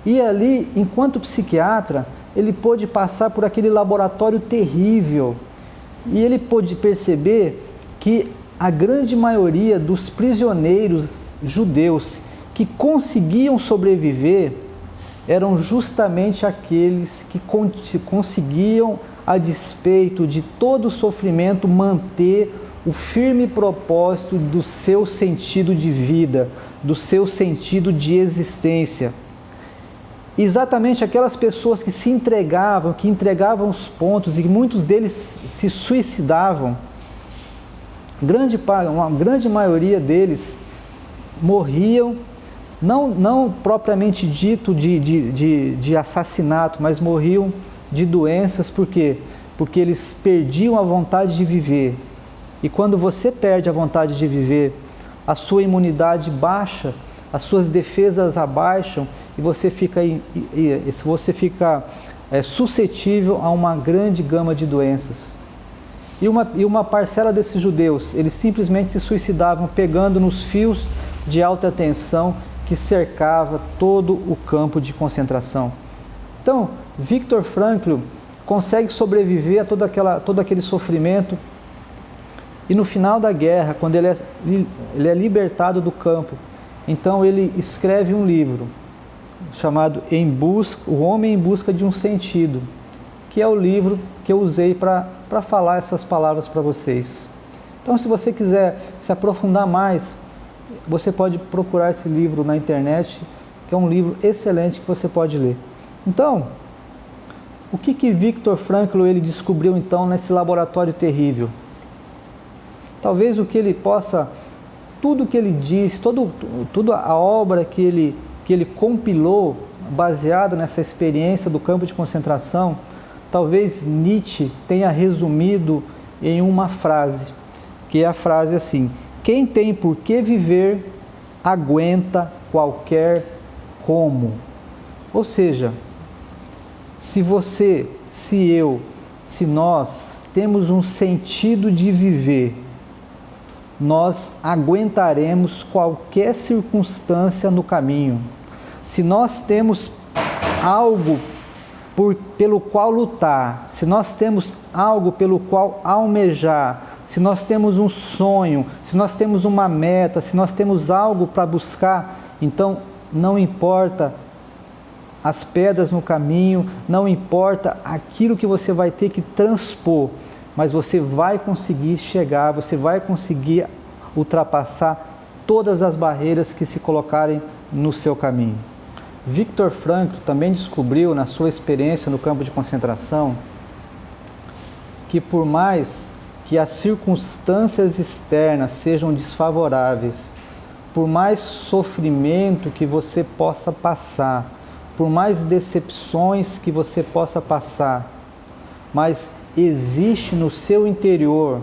E ali, enquanto psiquiatra, ele pôde passar por aquele laboratório terrível e ele pôde perceber que a grande maioria dos prisioneiros judeus que conseguiam sobreviver eram justamente aqueles que conseguiam, a despeito de todo o sofrimento, manter o firme propósito do seu sentido de vida, do seu sentido de existência. Exatamente aquelas pessoas que se entregavam, que entregavam os pontos, e muitos deles se suicidavam, uma grande maioria deles morriam, não propriamente dito de assassinato, mas morriam de doenças. Por quê? Porque eles perdiam a vontade de viver. E quando você perde a vontade de viver, a sua imunidade baixa, as suas defesas abaixam e você fica suscetível a uma grande gama de doenças. E uma parcela desses judeus, eles simplesmente se suicidavam pegando nos fios de alta tensão que cercava todo o campo de concentração. Então, Viktor Frankl consegue sobreviver a todo aquele sofrimento e no final da guerra, quando ele é libertado do campo, então ele escreve um livro chamado O Homem em Busca de um Sentido, que é o livro que eu usei para falar essas palavras para vocês. Então, se você quiser se aprofundar mais, você pode procurar esse livro na internet, que é um livro excelente que você pode ler. Então, o que Viktor Frankl ele descobriu então nesse laboratório terrível? Talvez o que ele possa, tudo que ele diz, toda a obra que ele compilou, baseado nessa experiência do campo de concentração, talvez Nietzsche tenha resumido em uma frase, que é a frase assim: quem tem por que viver, aguenta qualquer como. Ou seja, se você, se eu, se nós temos um sentido de viver, nós aguentaremos qualquer circunstância no caminho. Se nós temos algo pelo qual lutar, se nós temos algo pelo qual almejar, se nós temos um sonho, se nós temos uma meta, se nós temos algo para buscar, então não importa as pedras no caminho, não importa aquilo que você vai ter que transpor, mas você vai conseguir chegar, você vai conseguir ultrapassar todas as barreiras que se colocarem no seu caminho. Viktor Frankl também descobriu na sua experiência no campo de concentração que por mais que as circunstâncias externas sejam desfavoráveis, por mais sofrimento que você possa passar, por mais decepções que você possa passar, mas existe no seu interior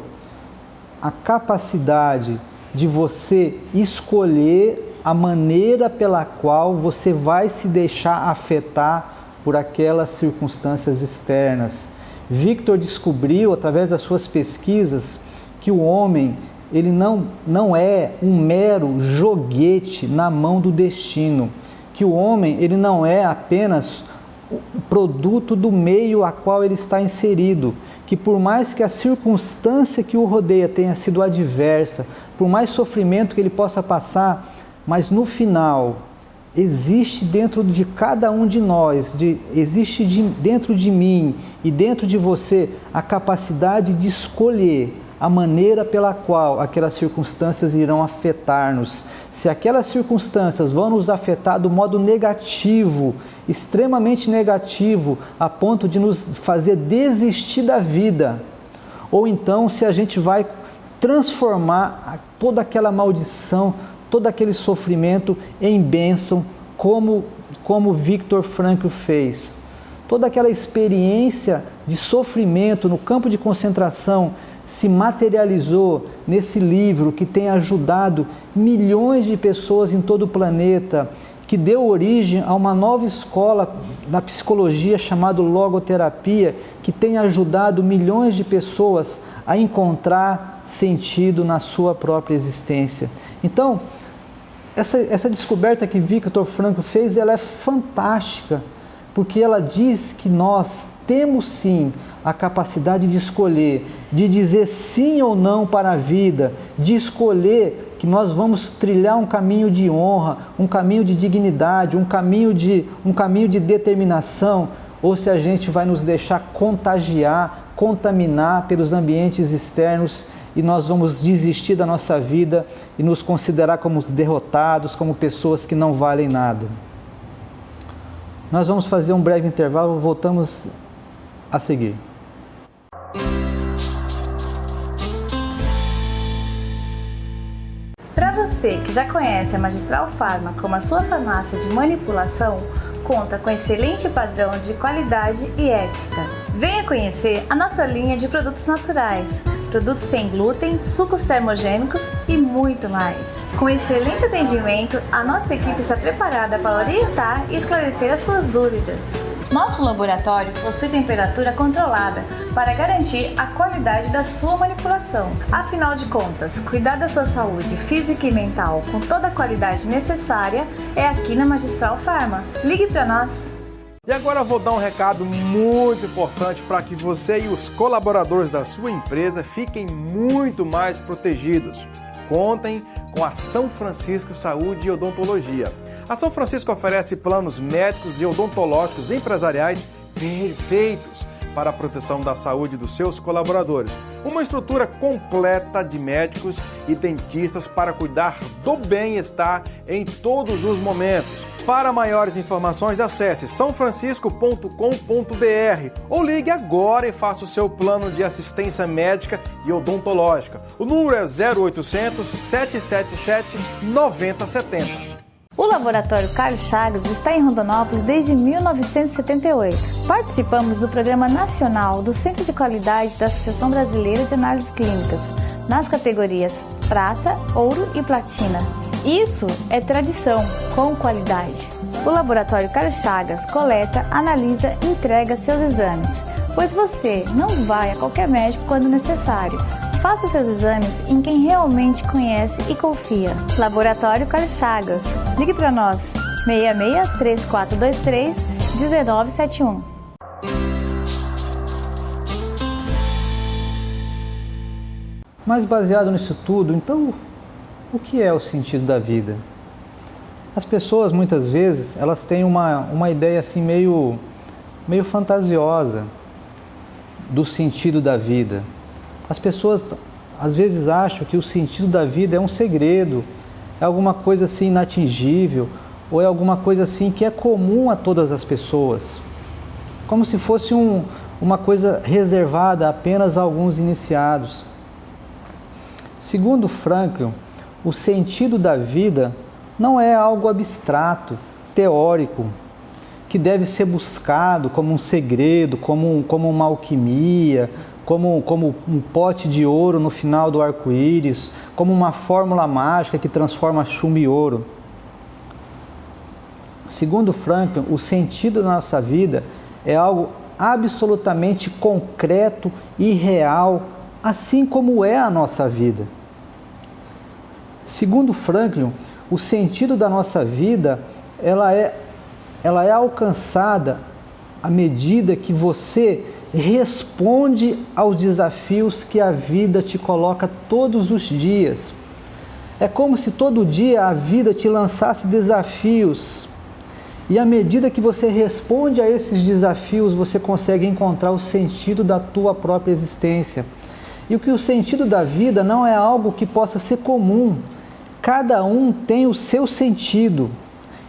a capacidade de você escolher a maneira pela qual você vai se deixar afetar por aquelas circunstâncias externas. Viktor descobriu, através das suas pesquisas, que o homem ele não é um mero joguete na mão do destino, que o homem ele não é apenas o produto do meio a qual ele está inserido, que por mais que a circunstância que o rodeia tenha sido adversa, por mais sofrimento que ele possa passar, mas no final existe dentro de cada um de nós, dentro de mim e dentro de você a capacidade de escolher a maneira pela qual aquelas circunstâncias irão afetar-nos. Se aquelas circunstâncias vão nos afetar do modo negativo, extremamente negativo, a ponto de nos fazer desistir da vida, ou então se a gente vai transformar toda aquela maldição, todo aquele sofrimento em bênção, como Viktor Frankl fez. Toda aquela experiência de sofrimento no campo de concentração se materializou nesse livro que tem ajudado milhões de pessoas em todo o planeta, que deu origem a uma nova escola na psicologia chamada logoterapia, que tem ajudado milhões de pessoas a encontrar sentido na sua própria existência. Então, essa descoberta que Viktor Frankl fez, ela é fantástica, porque ela diz que nós temos sim a capacidade de escolher, de dizer sim ou não para a vida, de escolher que nós vamos trilhar um caminho de honra, um caminho de dignidade, um caminho de determinação, ou se a gente vai nos deixar contagiar, contaminar pelos ambientes externos e nós vamos desistir da nossa vida e nos considerar como derrotados, como pessoas que não valem nada. Nós vamos fazer um breve intervalo, voltamos a seguir. Para você que já conhece a Magistral Pharma como a sua farmácia de manipulação, conta com excelente padrão de qualidade e ética. Venha conhecer a nossa linha de produtos naturais, produtos sem glúten, sucos termogênicos e muito mais. Com excelente atendimento, a nossa equipe está preparada para orientar e esclarecer as suas dúvidas. Nosso laboratório possui temperatura controlada para garantir a qualidade da sua manipulação. Afinal de contas, cuidar da sua saúde física e mental com toda a qualidade necessária é aqui na Magistral Pharma. Ligue para nós! E agora eu vou dar um recado muito importante para que você e os colaboradores da sua empresa fiquem muito mais protegidos. Contem com a São Francisco Saúde e Odontologia. A São Francisco oferece planos médicos e odontológicos empresariais perfeitos para a proteção da saúde dos seus colaboradores. Uma estrutura completa de médicos e dentistas para cuidar do bem-estar em todos os momentos. Para maiores informações, acesse sãofrancisco.com.br ou ligue agora e faça o seu plano de assistência médica e odontológica. O número é 0800 777 9070. O Laboratório Carlos Chagas está em Rondonópolis desde 1978. Participamos do Programa Nacional do Centro de Qualidade da Associação Brasileira de Análises Clínicas, nas categorias Prata, Ouro e Platina. Isso é tradição com qualidade. O Laboratório Carlos Chagas coleta, analisa e entrega seus exames, pois você não vai a qualquer médico quando necessário. Faça seus exames em quem realmente conhece e confia. Laboratório Carlos Chagas. Ligue para nós, 66-3423-1971. Mas baseado nisso tudo, então, o que é o sentido da vida? As pessoas, muitas vezes, elas têm uma ideia assim meio fantasiosa do sentido da vida. As pessoas, às vezes, acham que o sentido da vida é um segredo, é alguma coisa assim inatingível, ou é alguma coisa assim que é comum a todas as pessoas, como se fosse uma coisa reservada apenas a alguns iniciados. Segundo Frankl, o sentido da vida não é algo abstrato, teórico, que deve ser buscado como um segredo, como uma alquimia, como um pote de ouro no final do arco-íris, como uma fórmula mágica que transforma chumbo em ouro. Segundo Frankl, o sentido da nossa vida é algo absolutamente concreto e real, assim como é a nossa vida. Segundo Frankl, o sentido da nossa vida, ela é alcançada à medida que você responde aos desafios que a vida te coloca todos os dias. É como se todo dia a vida te lançasse desafios. E à medida que você responde a esses desafios, você consegue encontrar o sentido da tua própria existência. E que o sentido da vida não é algo que possa ser comum. Cada um tem o seu sentido.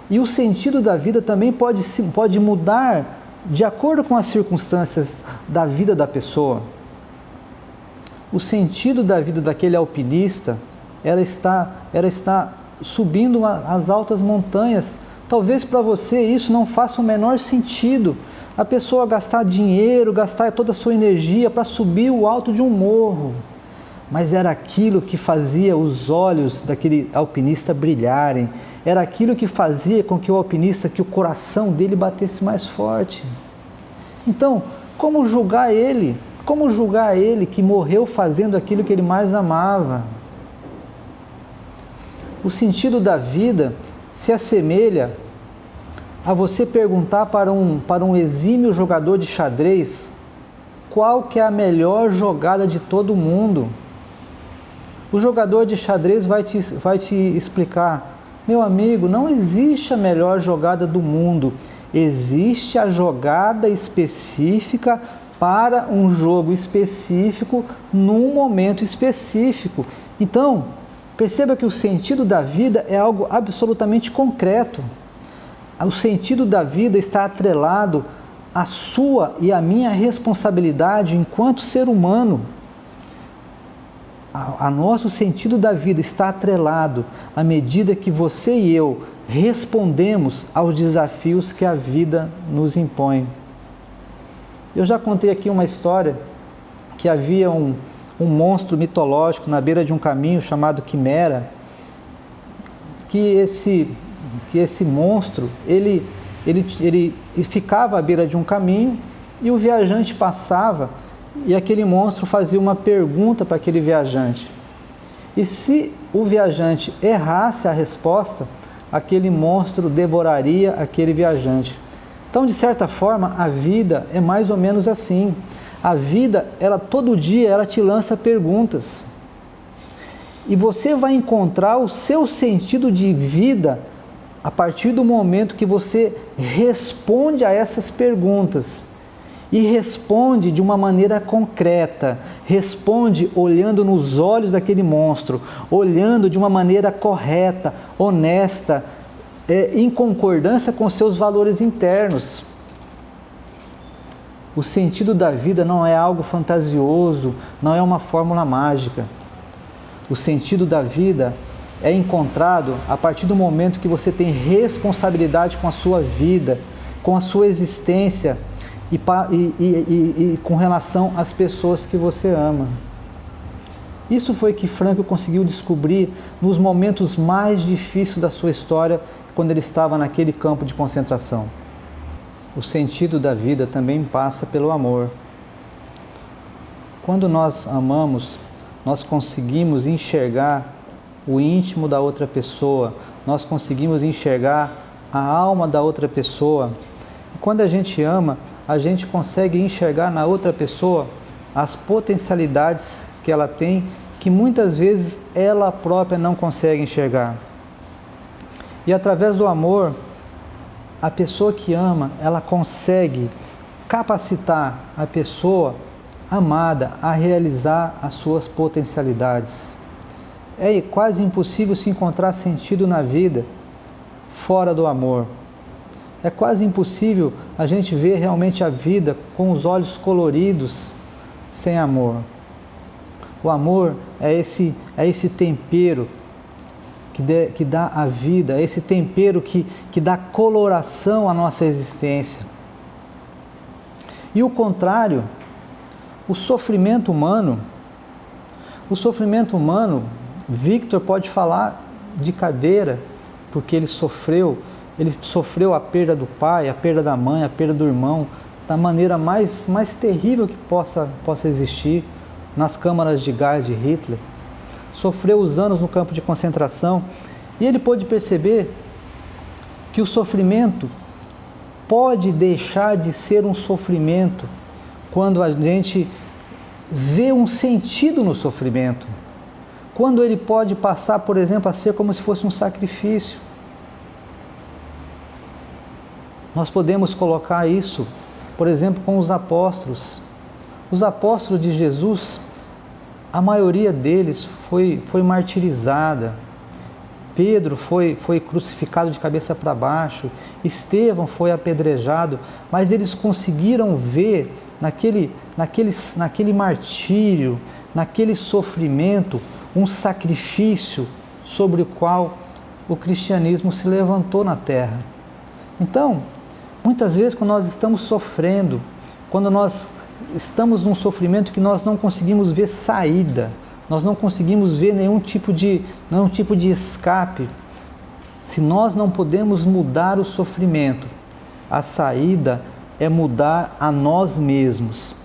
E o sentido da vida também pode mudar de acordo com as circunstâncias da vida da pessoa. O sentido da vida daquele alpinista era estar subindo as altas montanhas. Talvez para você isso não faça o menor sentido. A pessoa gastar dinheiro, gastar toda a sua energia para subir o alto de um morro. Mas era aquilo que fazia os olhos daquele alpinista brilharem. Era aquilo que fazia com que o coração dele batesse mais forte. Então, como julgar ele? Como julgar ele que morreu fazendo aquilo que ele mais amava? O sentido da vida se assemelha a você perguntar para um exímio jogador de xadrez qual que é a melhor jogada de todo mundo. O jogador de xadrez vai te explicar: meu amigo, não existe a melhor jogada do mundo, existe a jogada específica para um jogo específico, num momento específico. Então, perceba que o sentido da vida é algo absolutamente concreto. O sentido da vida está atrelado à sua e à minha responsabilidade enquanto ser humano. A nosso sentido da vida está atrelado à medida que você e eu respondemos aos desafios que a vida nos impõe. Eu já contei aqui uma história que havia um monstro mitológico na beira de um caminho chamado Quimera, que esse monstro, ele ficava à beira de um caminho e o viajante passava e aquele monstro fazia uma pergunta para aquele viajante. E se o viajante errasse a resposta, aquele monstro devoraria aquele viajante. Então, de certa forma, a vida é mais ou menos assim. A vida, todo dia, ela te lança perguntas. E você vai encontrar o seu sentido de vida a partir do momento que você responde a essas perguntas. E responde de uma maneira concreta, responde olhando nos olhos daquele monstro, olhando de uma maneira correta, honesta, em concordância com seus valores internos. O sentido da vida não é algo fantasioso, não é uma fórmula mágica. O sentido da vida é encontrado a partir do momento que você tem responsabilidade com a sua vida, com a sua existência, e com relação às pessoas que você ama. Isso foi que Frankl conseguiu descobrir nos momentos mais difíceis da sua história, quando ele estava naquele campo de concentração. O sentido da vida também passa pelo amor. Quando nós amamos, nós conseguimos enxergar o íntimo da outra pessoa, nós conseguimos enxergar a alma da outra pessoa. Quando a gente ama, a gente consegue enxergar na outra pessoa as potencialidades que ela tem, que muitas vezes ela própria não consegue enxergar. E através do amor, a pessoa que ama, ela consegue capacitar a pessoa amada a realizar as suas potencialidades. É quase impossível se encontrar sentido na vida fora do amor. É quase impossível a gente ver realmente a vida com os olhos coloridos sem amor. O amor é esse tempero que dá a vida, é esse tempero que dá coloração à nossa existência. E o contrário, o sofrimento humano, Victor pode falar de cadeira, porque ele sofreu a perda do pai, a perda da mãe, a perda do irmão, da maneira mais terrível que possa existir, nas câmaras de gás de Hitler. Sofreu os anos no campo de concentração e ele pôde perceber que o sofrimento pode deixar de ser um sofrimento quando a gente vê um sentido no sofrimento. Quando ele pode passar, por exemplo, a ser como se fosse um sacrifício. Nós podemos colocar isso, por exemplo, com os apóstolos. Os apóstolos de Jesus a maioria deles foi martirizada. Pedro foi crucificado de cabeça para baixo, Estevão foi apedrejado, mas eles conseguiram ver naquele martírio, naquele sofrimento, um sacrifício sobre o qual o cristianismo se levantou na terra. Então, muitas vezes quando nós estamos sofrendo, quando nós estamos num sofrimento que nós não conseguimos ver saída, nós não conseguimos ver nenhum tipo de escape, se nós não podemos mudar o sofrimento, a saída é mudar a nós mesmos,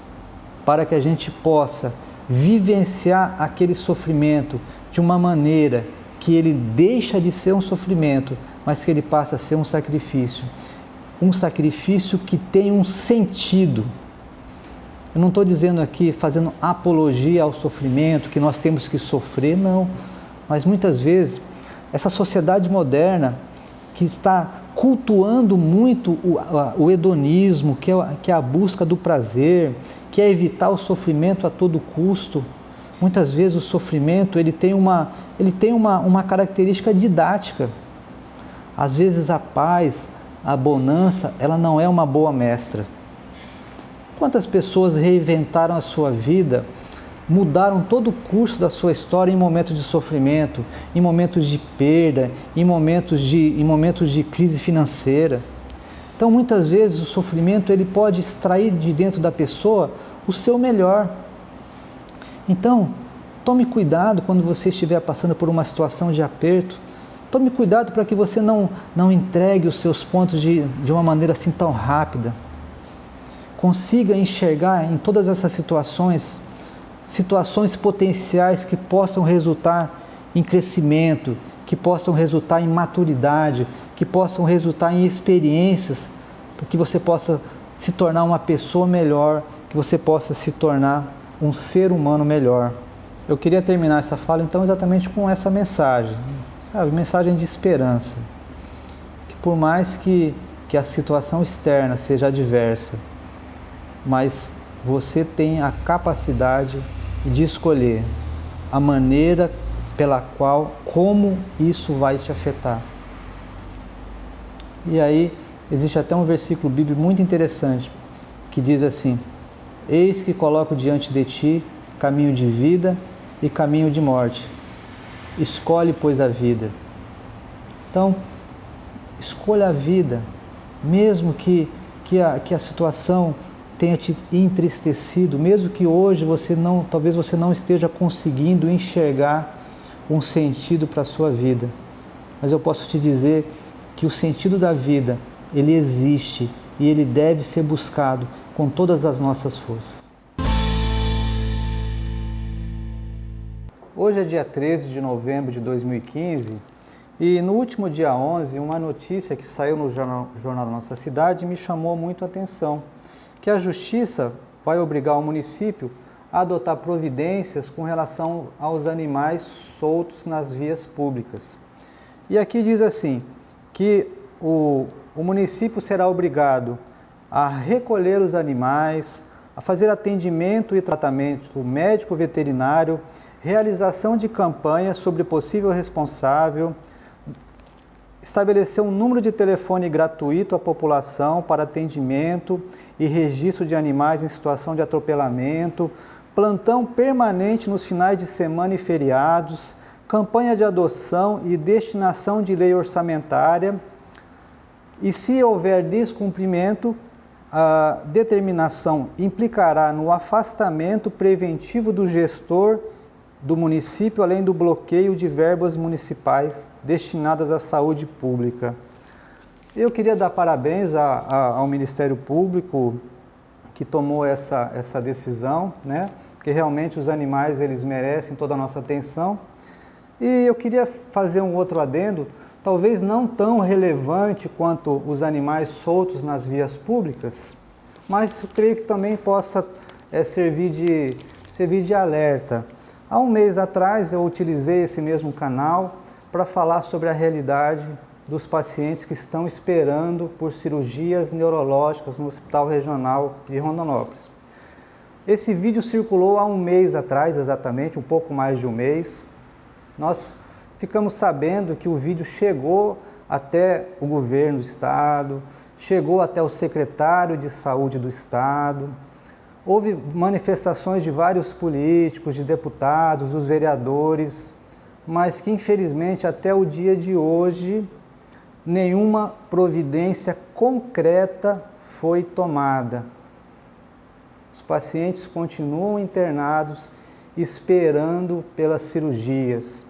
para que a gente possa vivenciar aquele sofrimento de uma maneira que ele deixa de ser um sofrimento, mas que ele passa a ser um sacrifício que tem um sentido. Eu não estou dizendo aqui, fazendo apologia ao sofrimento, que nós temos que sofrer, não. Mas muitas vezes, essa sociedade moderna que está cultuando muito o hedonismo, que é a busca do prazer, que é evitar o sofrimento a todo custo. Muitas vezes o sofrimento ele tem uma característica didática. Às vezes a paz, a bonança, ela não é uma boa mestra. Quantas pessoas reinventaram a sua vida, mudaram todo o curso da sua história em momentos de sofrimento, em momentos de perda, em momentos de crise financeira. Então, muitas vezes o sofrimento ele pode extrair de dentro da pessoa o seu melhor. Então, tome cuidado quando você estiver passando por uma situação de aperto. Tome cuidado para que você não entregue os seus pontos de uma maneira assim tão rápida. Consiga enxergar em todas essas situações potenciais que possam resultar em crescimento, que possam resultar em maturidade, que possam resultar em experiências, para que você possa se tornar uma pessoa melhor, que você possa se tornar um ser humano melhor. Eu queria terminar essa fala então exatamente com essa mensagem, sabe? Mensagem de esperança, que por mais que a situação externa seja adversa, mas você tem a capacidade de escolher a maneira como isso vai te afetar. E aí, existe até um versículo bíblico muito interessante, que diz assim: eis que coloco diante de ti caminho de vida e caminho de morte. Escolhe, pois, a vida. Então, escolha a vida, mesmo que a situação tenha te entristecido, mesmo que hoje talvez você não esteja conseguindo enxergar um sentido para a sua vida. Mas eu posso te dizer que o sentido da vida, ele existe e ele deve ser buscado com todas as nossas forças. Hoje é dia 13 de novembro de 2015 e no último dia 11, uma notícia que saiu no Jornal da Nossa Cidade me chamou muito a atenção, que a Justiça vai obrigar o município a adotar providências com relação aos animais soltos nas vias públicas. E aqui diz assim, que o município será obrigado a recolher os animais, a fazer atendimento e tratamento médico veterinário, realização de campanha sobre possível responsável, estabelecer um número de telefone gratuito à população para atendimento e registro de animais em situação de atropelamento, plantão permanente nos finais de semana e feriados, campanha de adoção e destinação de lei orçamentária. E se houver descumprimento, a determinação implicará no afastamento preventivo do gestor do município, além do bloqueio de verbas municipais destinadas à saúde pública. Eu queria dar parabéns ao Ministério Público que tomou essa decisão, né? Porque realmente os animais eles merecem toda a nossa atenção. E eu queria fazer um outro adendo, talvez não tão relevante quanto os animais soltos nas vias públicas, mas eu creio que também possa servir de alerta. Há um mês atrás eu utilizei esse mesmo canal para falar sobre a realidade dos pacientes que estão esperando por cirurgias neurológicas no Hospital Regional de Rondonópolis. Esse vídeo circulou há um mês atrás, exatamente, um pouco mais de um mês. Nós ficamos sabendo que o vídeo chegou até o governo do estado, chegou até o secretário de saúde do estado. Houve manifestações de vários políticos, de deputados, dos vereadores, mas que infelizmente até o dia de hoje nenhuma providência concreta foi tomada. Os pacientes continuam internados esperando pelas cirurgias.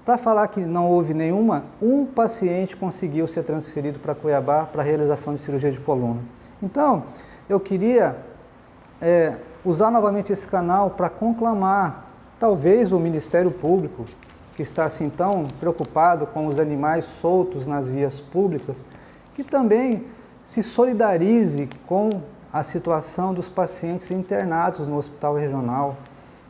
Para falar que não houve nenhuma, um paciente conseguiu ser transferido para Cuiabá para a realização de cirurgia de coluna. Então, eu queria usar novamente esse canal para conclamar, talvez o Ministério Público, que está assim tão preocupado com os animais soltos nas vias públicas, que também se solidarize com a situação dos pacientes internados no hospital regional.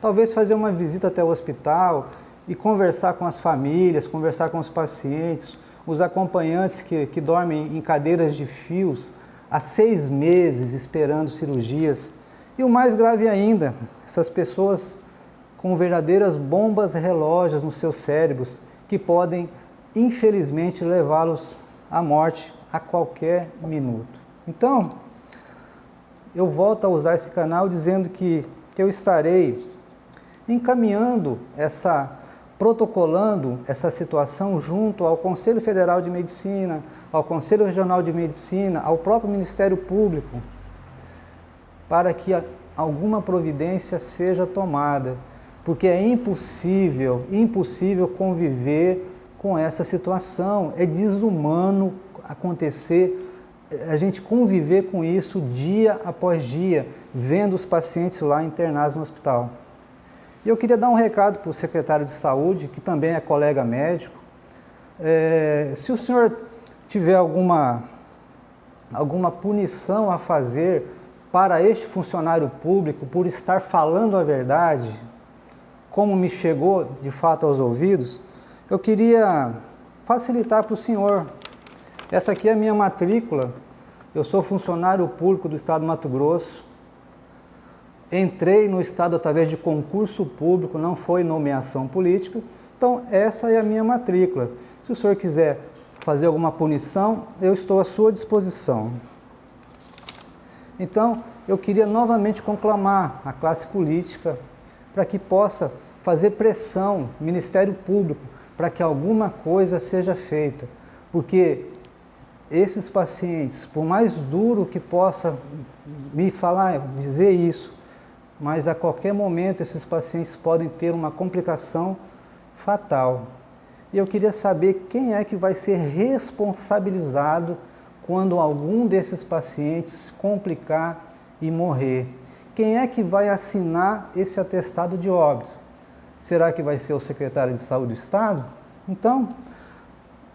Talvez fazer uma visita até o hospital e conversar com as famílias, conversar com os pacientes, os acompanhantes que dormem em cadeiras de fios há 6 meses esperando cirurgias. E o mais grave ainda, essas pessoas com verdadeiras bombas relógios nos seus cérebros que podem, infelizmente, levá-los à morte a qualquer minuto. Então, eu volto a usar esse canal dizendo que eu estarei encaminhando protocolando essa situação junto ao Conselho Federal de Medicina, ao Conselho Regional de Medicina, ao próprio Ministério Público, para que alguma providência seja tomada, porque é impossível conviver com essa situação. É desumano acontecer, a gente conviver com isso dia após dia, vendo os pacientes lá internados no hospital. E eu queria dar um recado para o secretário de saúde, que também é colega médico. Se o senhor tiver alguma punição a fazer para este funcionário público por estar falando a verdade, como me chegou de fato aos ouvidos, eu queria facilitar para o senhor. Essa aqui é a minha matrícula. Eu sou funcionário público do estado do Mato Grosso. Entrei no estado através de concurso público, não foi nomeação política. Então, essa é a minha matrícula. Se o senhor quiser fazer alguma punição, eu estou à sua disposição. Então, eu queria novamente conclamar a classe política para que possa fazer pressão, Ministério Público, para que alguma coisa seja feita. Porque esses pacientes, por mais duro que possa me falar, dizer isso, mas a qualquer momento esses pacientes podem ter uma complicação fatal. E eu queria saber quem é que vai ser responsabilizado quando algum desses pacientes complicar e morrer. Quem é que vai assinar esse atestado de óbito? Será que vai ser o secretário de saúde do estado? Então,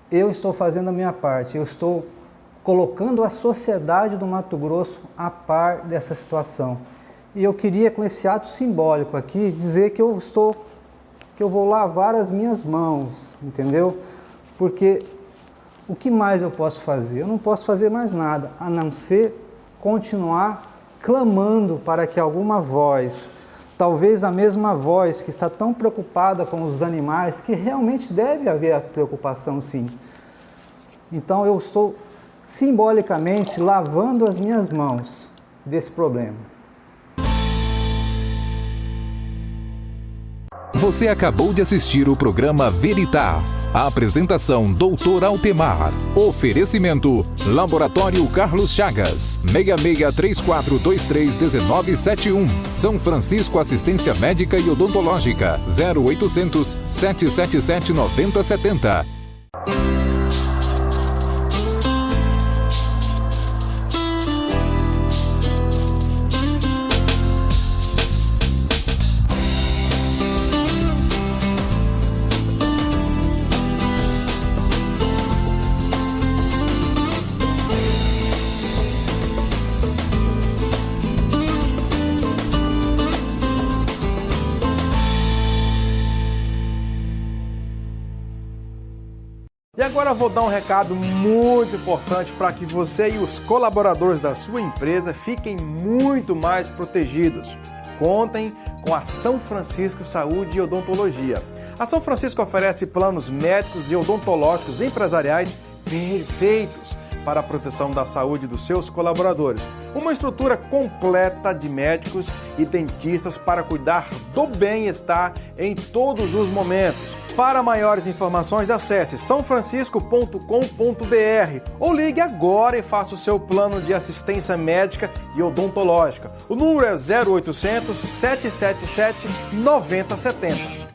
eu estou fazendo a minha parte, eu estou colocando a sociedade do Mato Grosso a par dessa situação. E eu queria, com esse ato simbólico aqui, dizer que eu vou lavar as minhas mãos, entendeu? Porque o que mais eu posso fazer? Eu não posso fazer mais nada, a não ser continuar clamando para que alguma voz, talvez a mesma voz que está tão preocupada com os animais, que realmente deve haver a preocupação sim. Então eu estou simbolicamente lavando as minhas mãos desse problema. Você acabou de assistir o programa Veritar. A apresentação Dr. Altemar. Oferecimento Laboratório Carlos Chagas. 6634231971. São Francisco Assistência Médica e Odontológica. 0800 777 9070. E agora eu vou dar um recado muito importante para que você e os colaboradores da sua empresa fiquem muito mais protegidos. Contem com a São Francisco Saúde e Odontologia. A São Francisco oferece planos médicos e odontológicos empresariais perfeitos para a proteção da saúde dos seus colaboradores. Uma estrutura completa de médicos e dentistas para cuidar do bem-estar em todos os momentos. Para maiores informações, acesse sãofrancisco.com.br ou ligue agora e faça o seu plano de assistência médica e odontológica. O número é 0800 777 9070.